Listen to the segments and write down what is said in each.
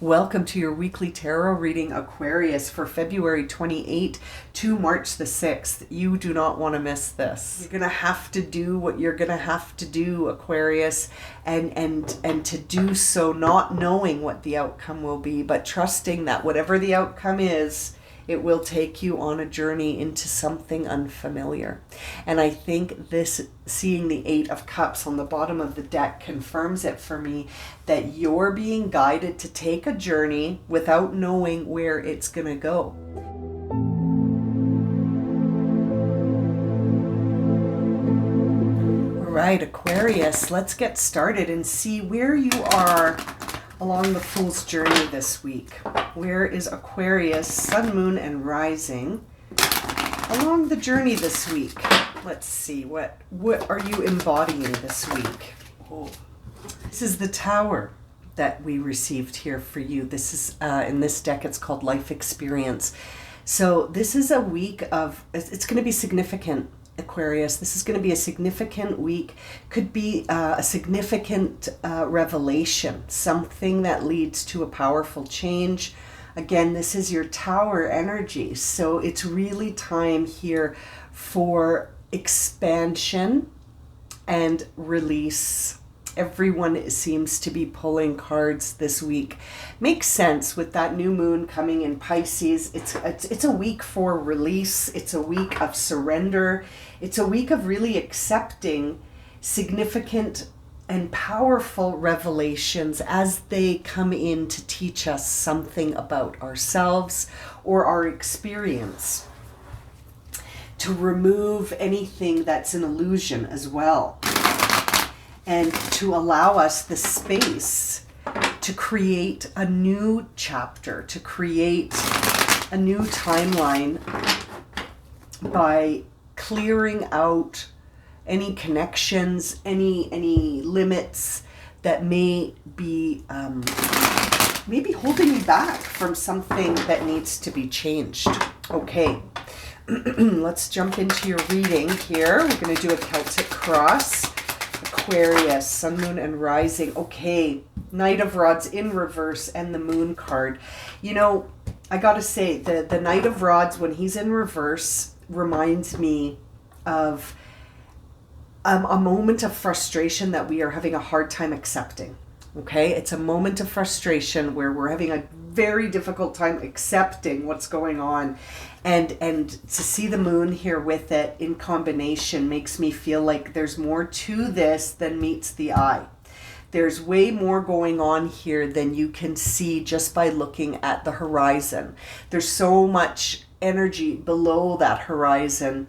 Welcome to your weekly tarot reading, Aquarius, for February 28 to March the 6th. You do not want to miss this. You're going to have to do what you're going to have to do, Aquarius, and to do so not knowing what the outcome will be, but trusting that whatever the outcome is, it will take you on a journey into something unfamiliar. And I think this, seeing the Eight of Cups on the bottom of the deck, confirms it for me that you're being guided to take a journey without knowing where it's going to go. All right, Aquarius, let's get started and see where you are along the Fool's journey this week. Where is Aquarius, Sun, Moon, and Rising along the journey this week? Let's see, what are you embodying this week? Oh, this is the Tower that we received here for you. This is, in this deck, it's called Life Experience. So this is a week of, it's going to be significant, Aquarius. This is going to be a significant week. Could be a significant revelation, something that leads to a powerful change. Again, this is your Tower energy, so it's really time here for expansion and release. Everyone seems to be pulling cards this week. Makes sense with that new moon coming in Pisces. It's a week for release. It's a week of surrender. It's a week of really accepting significant and powerful revelations as they come in to teach us something about ourselves or our experience. To remove anything that's an illusion as well. And to allow us the space to create a new chapter, to create a new timeline by clearing out any connections, any limits that may be maybe holding you back from something that needs to be changed. Okay, let's jump into your reading here. We're going to do a Celtic cross. Aquarius, Sun, Moon, and Rising. Okay, Knight of Rods in reverse and the Moon card. You know, I gotta say, the Knight of Rods, when he's in reverse, reminds me of a moment of frustration that we are having a hard time accepting. Okay, it's a moment of frustration where we're having a very difficult time accepting what's going on. And to see the moon here with it in combination makes me feel like there's more to this than meets the eye. There's way more going on here than you can see just by looking at the horizon. There's so much energy below that horizon.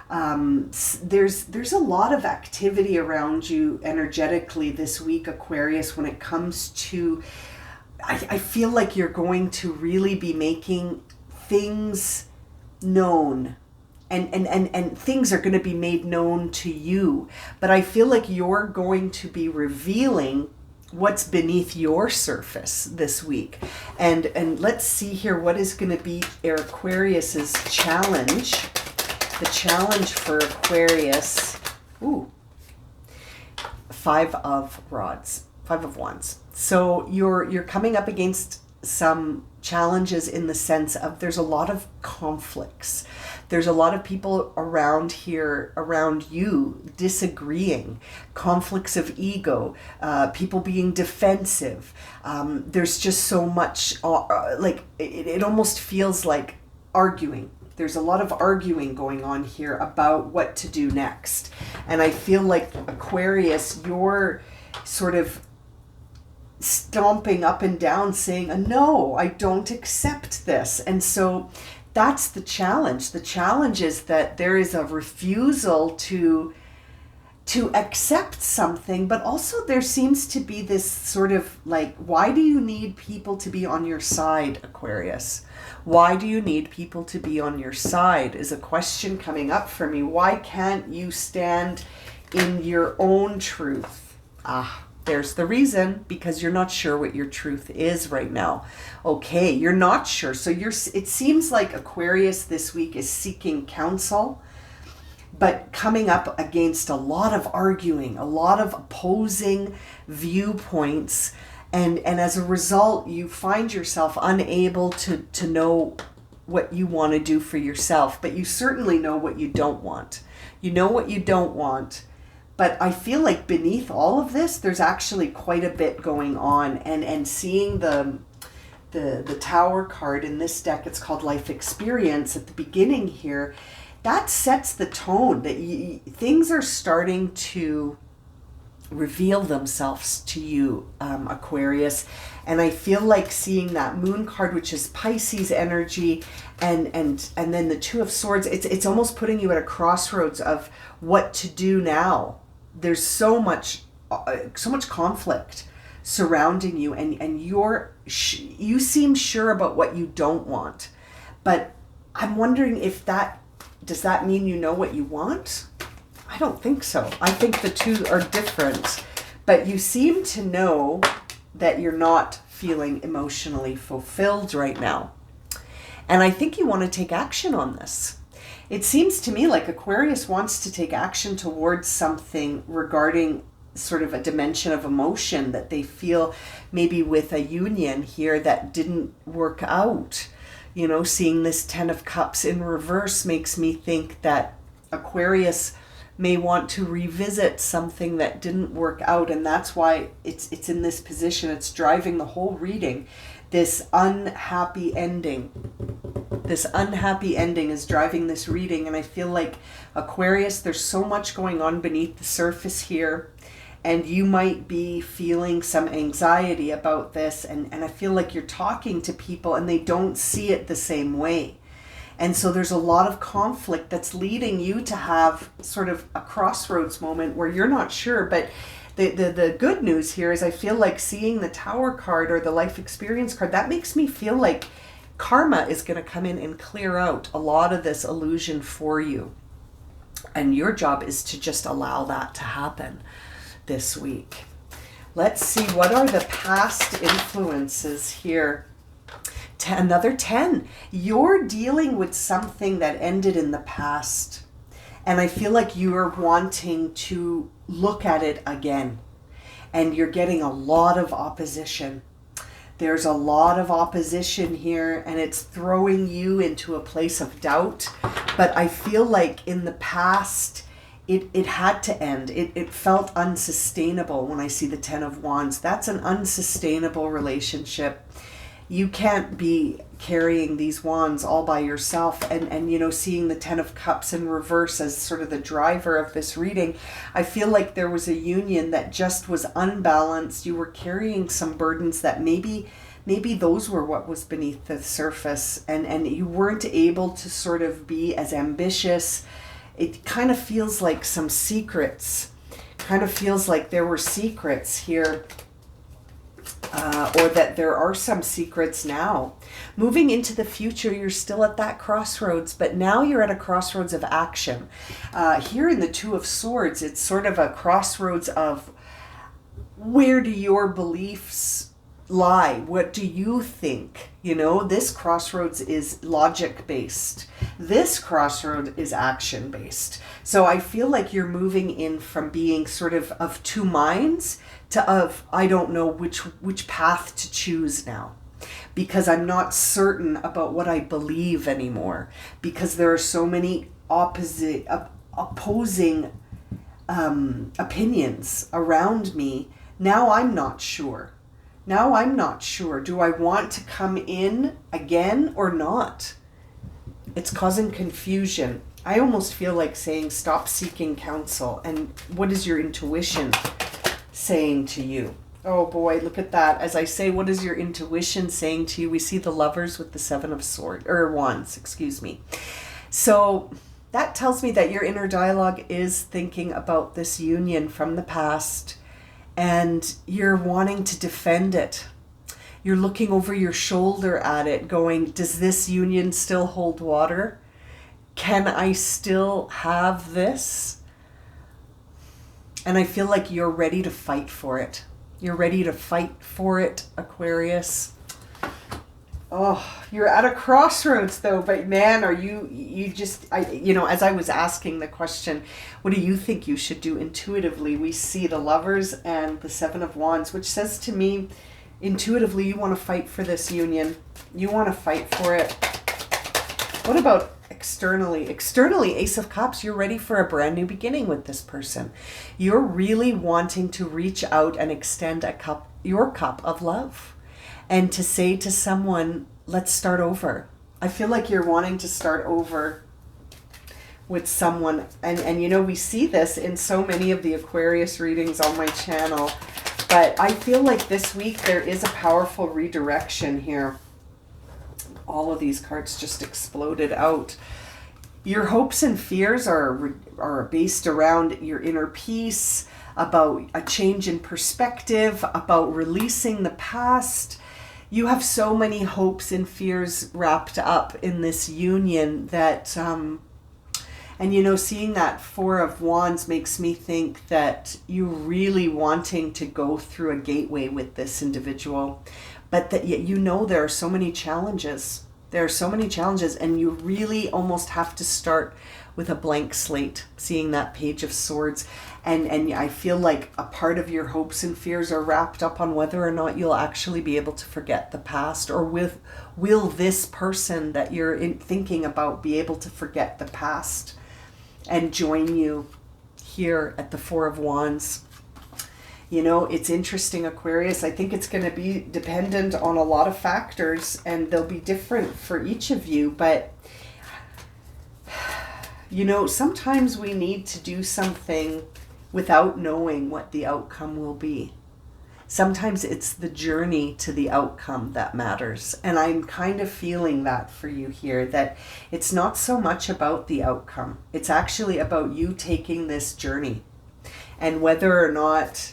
There's a lot of activity around you energetically this week, Aquarius, when it comes to, I feel like you're going to really be making things known and things are going to be made known to you, but I feel like you're going to be revealing what's beneath your surface this week. And let's see here, what is going to be Aquarius's challenge. The challenge for Aquarius, Five of Wands. So you're coming up against some challenges in the sense of there's a lot of conflicts. There's a lot of people around you disagreeing, conflicts of ego, people being defensive. There's just so much, it almost feels like arguing. There's a lot of arguing going on here about what to do next. And I feel like, Aquarius, you're sort of stomping up and down saying, no, I don't accept this. And so that's the challenge. The challenge is that there is a refusal to accept something, but also there seems to be this sort of like, why do you need people to be on your side, Aquarius? Why do you need people to be on your side is a question coming up for me. Why can't you stand in your own truth? There's the reason, because you're not sure what your truth is right now. Okay, you're not sure. So it seems like Aquarius this week is seeking counsel, but coming up against a lot of arguing, a lot of opposing viewpoints, And as a result, you find yourself unable to know what you want to do for yourself, but you certainly know what you don't want. You know what you don't want. But I feel like beneath all of this, there's actually quite a bit going on. And seeing the Tower card in this deck, it's called Life Experience at the beginning here, that sets the tone that things are starting to reveal themselves to you, Aquarius. And I feel like seeing that Moon card, which is Pisces energy, and then the Two of Swords, it's almost putting you at a crossroads of what to do now. There's so much conflict surrounding you, and you seem sure about what you don't want. But I'm wondering if does that mean you know what you want? I don't think so. I think the two are different. But you seem to know that you're not feeling emotionally fulfilled right now. And I think you want to take action on this. It seems to me like Aquarius wants to take action towards something regarding sort of a dimension of emotion that they feel maybe with a union here that didn't work out. You know, seeing this Ten of Cups in reverse makes me think that Aquarius may want to revisit something that didn't work out, and that's why it's in this position. It's driving the whole reading. This unhappy ending is driving this reading, and I feel like Aquarius, there's so much going on beneath the surface here, and you might be feeling some anxiety about this, and I feel like you're talking to people and they don't see it the same way. And so there's a lot of conflict that's leading you to have sort of a crossroads moment where you're not sure. But the good news here is I feel like seeing the Tower card or the Life Experience card, that makes me feel like karma is going to come in and clear out a lot of this illusion for you. And your job is to just allow that to happen this week. Let's see, what are the past influences here? Another 10. You're dealing with something that ended in the past. And I feel like you're wanting to look at it again. And you're getting a lot of opposition. There's a lot of opposition here, and it's throwing you into a place of doubt. But I feel like in the past, it had to end. It felt unsustainable when I see the Ten of Wands. That's an unsustainable relationship. You can't be carrying these wands all by yourself. And you know, seeing the Ten of Cups in reverse as sort of the driver of this reading, I feel like there was a union that just was unbalanced. You were carrying some burdens that maybe those were what was beneath the surface, and you weren't able to sort of be as ambitious. It kind of feels like some secrets, kind of feels like there were secrets here. Or that there are some secrets now. Moving into the future, you're still at that crossroads, but now you're at a crossroads of action. Here in the Two of Swords, it's sort of a crossroads of where do your beliefs lie? What do you think? You know, this crossroads is logic-based. This crossroad is action-based. So I feel like you're moving in from being sort of two minds to I don't know which path to choose now, because I'm not certain about what I believe anymore, because there are so many opposing opinions around me. Now I'm not sure. Do I want to come in again or not? It's causing confusion. I almost feel like saying stop seeking counsel. And what is your intuition saying to you? Oh boy, look at that. As I say, what is your intuition saying to you? We see the Lovers with the Seven of Wands, excuse me. So that tells me that your inner dialogue is thinking about this union from the past, and you're wanting to defend it. You're looking over your shoulder at it going, does this union still hold water? Can I still have this? And I feel like you're ready to fight for it. You're ready to fight for it, Aquarius. Oh, you're at a crossroads though, but man, are you just, as I was asking the question, what do you think you should do intuitively? We see the Lovers and the Seven of Wands, which says to me, Intuitively, you want to fight for this union. You want to fight for it. What about externally? Externally, Ace of Cups, you're ready for a brand new beginning with this person. You're really wanting to reach out and extend your cup of love, and to say to someone, let's start over. I feel like you're wanting to start over with someone. And you know, we see this in so many of the Aquarius readings on my channel. But I feel like this week there is a powerful redirection here. All of these cards just exploded out. Your hopes and fears are based around your inner peace, about a change in perspective, about releasing the past. You have so many hopes and fears wrapped up in this union that... And you know, seeing that Four of Wands makes me think that you're really wanting to go through a gateway with this individual, but that you know there are so many challenges. There are so many challenges, and you really almost have to start with a blank slate, seeing that Page of Swords. And I feel like a part of your hopes and fears are wrapped up on whether or not you'll actually be able to forget the past, or will this person that you're thinking about be able to forget the past and join you here at the Four of Wands. You know, it's interesting, Aquarius. I think it's going to be dependent on a lot of factors, and they'll be different for each of you. But, you know, sometimes we need to do something without knowing what the outcome will be. Sometimes it's the journey to the outcome that matters. And I'm kind of feeling that for you here, that it's not so much about the outcome. It's actually about you taking this journey, and whether or not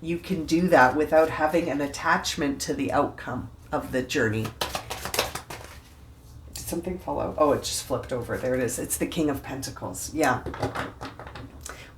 you can do that without having an attachment to the outcome of the journey. Did something fall out? Oh, it just flipped over. There it is. It's the King of Pentacles. Yeah.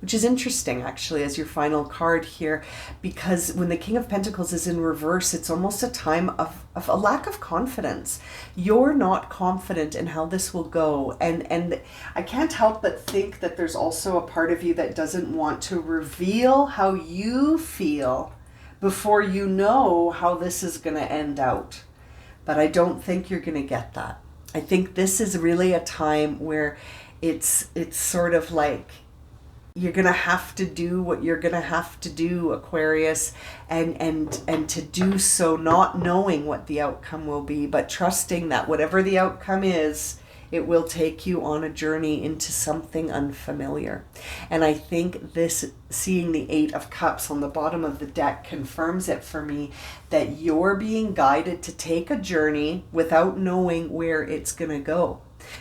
Which is interesting, actually, as your final card here, because when the King of Pentacles is in reverse, it's almost a time of a lack of confidence. You're not confident in how this will go. And I can't help but think that there's also a part of you that doesn't want to reveal how you feel before you know how this is going to end out. But I don't think you're going to get that. I think this is really a time where it's sort of like, you're going to have to do what you're going to have to do, Aquarius, and to do so not knowing what the outcome will be, but trusting that whatever the outcome is, it will take you on a journey into something unfamiliar. And I think this, seeing the Eight of Cups on the bottom of the deck, confirms it for me, that you're being guided to take a journey without knowing where it's going to go.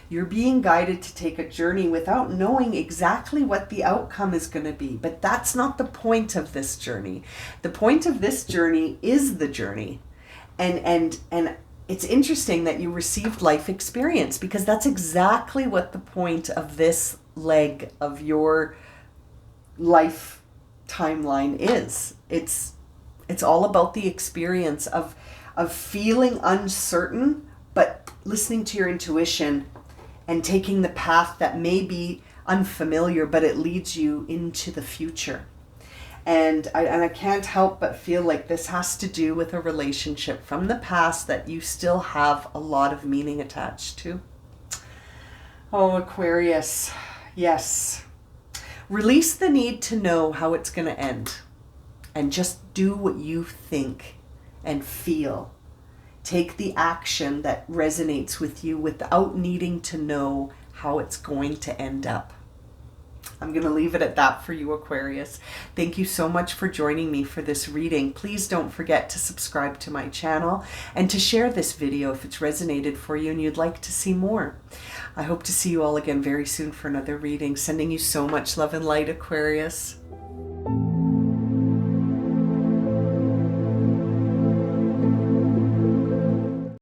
You're being guided to take a journey without knowing exactly what the outcome is going to be. But that's not the point of this journey. The point of this journey is the journey. And it's interesting that you received life experience, because that's exactly what the point of this leg of your life timeline is. It's all about the experience of feeling uncertain, but listening to your intuition and taking the path that may be unfamiliar, but it leads you into the future. And I can't help but feel like this has to do with a relationship from the past that you still have a lot of meaning attached to. Oh, Aquarius, yes. Release the need to know how it's going to end, and just do what you think and feel. Take the action that resonates with you without needing to know how it's going to end up. I'm going to leave it at that for you, Aquarius. Thank you so much for joining me for this reading. Please don't forget to subscribe to my channel and to share this video if it's resonated for you and you'd like to see more. I hope to see you all again very soon for another reading. Sending you so much love and light, Aquarius.